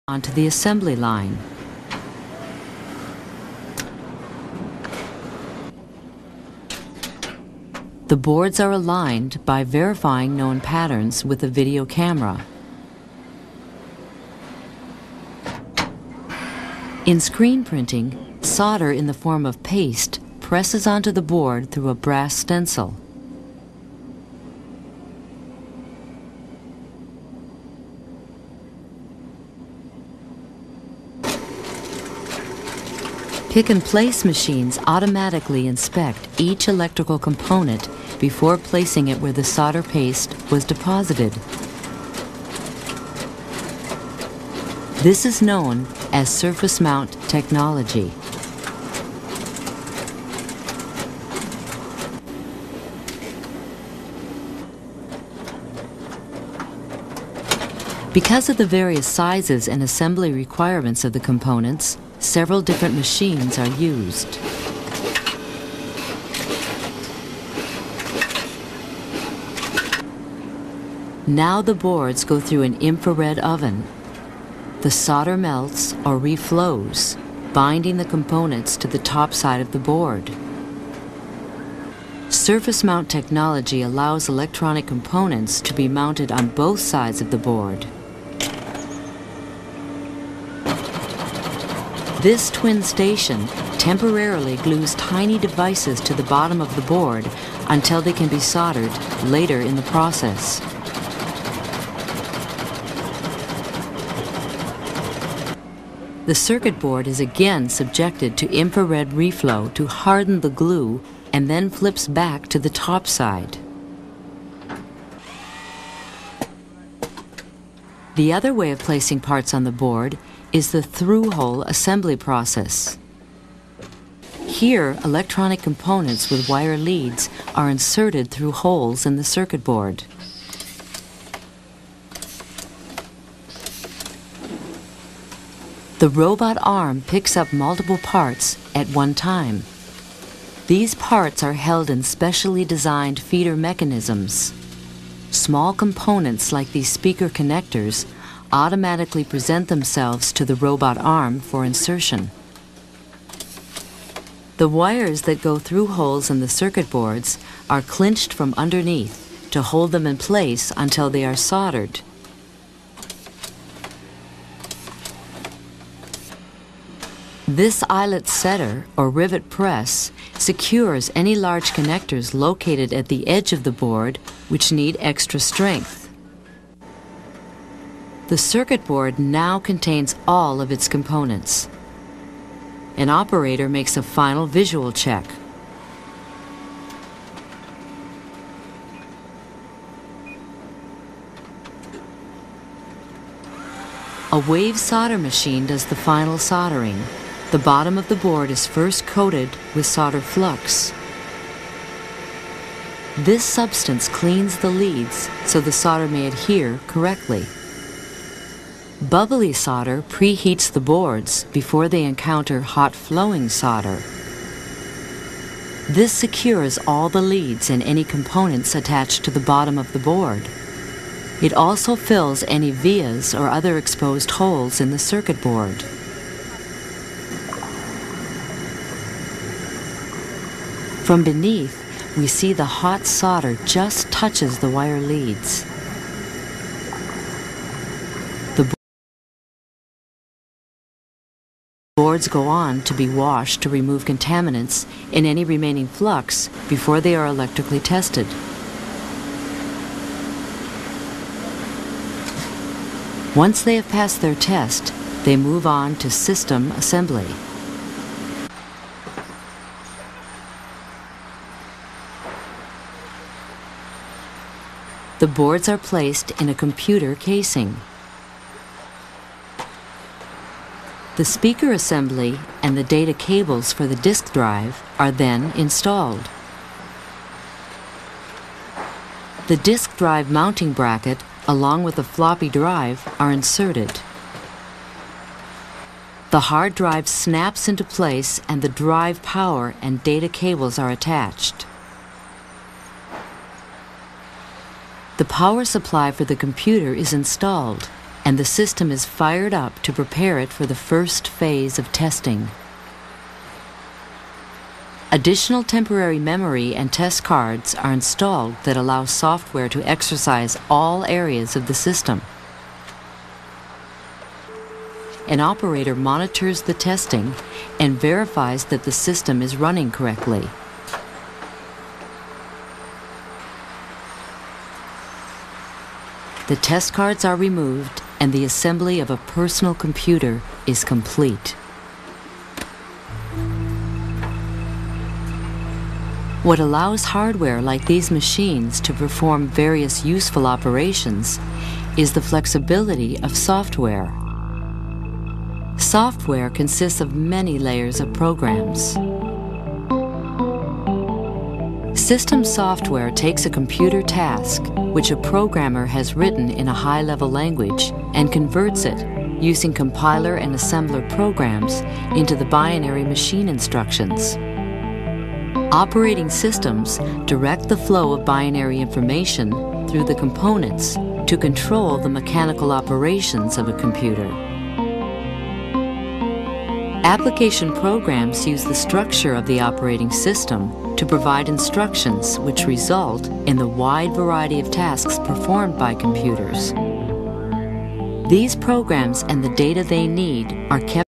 onto the assembly line. The boards are aligned by verifying known patterns with a video camera. In screen printing, solder in the form of paste presses onto the board through a brass stencil. Pick-and-place machines automatically inspect each electrical component before placing it where the solder paste was deposited. This is known as surface mount technology. Because of the various sizes and assembly requirements of the components, several different machines are used. Now the boards go through an infrared oven. The solder melts or reflows, binding the components to the top side of the board. Surface mount technology allows electronic components to be mounted on both sides of the board. This twin station temporarily glues tiny devices to the bottom of the board until they can be soldered later in the process. The circuit board is again subjected to infrared reflow to harden the glue and then flips back to the top side. The other way of placing parts on the board is the through-hole assembly process. Here, electronic components with wire leads are inserted through holes in the circuit board. The robot arm picks up multiple parts at one time. These parts are held in specially designed feeder mechanisms. Small components like these speaker connectors automatically present themselves to the robot arm for insertion. The wires that go through holes in the circuit boards are clinched from underneath to hold them in place until they are soldered. This eyelet setter or rivet press secures any large connectors located at the edge of the board which need extra strength. The circuit board now contains all of its components. An operator makes a final visual check. A wave solder machine does the final soldering. The bottom of the board is first coated with solder flux. This substance cleans the leads so the solder may adhere correctly. Bubbly solder preheats the boards before they encounter hot flowing solder. This secures all the leads and any components attached to the bottom of the board. It also fills any vias or other exposed holes in the circuit board. From beneath, we see the hot solder just touches the wire leads. The boards go on to be washed to remove contaminants and any remaining flux before they are electrically tested. Once they have passed their test, they move on to system assembly. The boards are placed in a computer casing. The speaker assembly and the data cables for the disk drive are then installed. The disk drive mounting bracket along with the floppy drive are inserted. The hard drive snaps into place and the drive power and data cables are attached. The power supply for the computer is installed. and the system is fired up to prepare it for the first phase of testing. Additional temporary memory and test cards are installed that allow software to exercise all areas of the system. An operator monitors the testing and verifies that the system is running correctly. The test cards are removed and the assembly of a personal computer is complete. What allows hardware like these machines to perform various useful operations is the flexibility of software. Software consists of many layers of programs. System software takes a computer task, which a programmer has written in a high-level language, and converts it, using compiler and assembler programs, into the binary machine instructions. Operating systems direct the flow of binary information through the components to control the mechanical operations of a computer. Application programs use the structure of the operating system to provide instructions which result in the wide variety of tasks performed by computers. These programs and the data they need are kept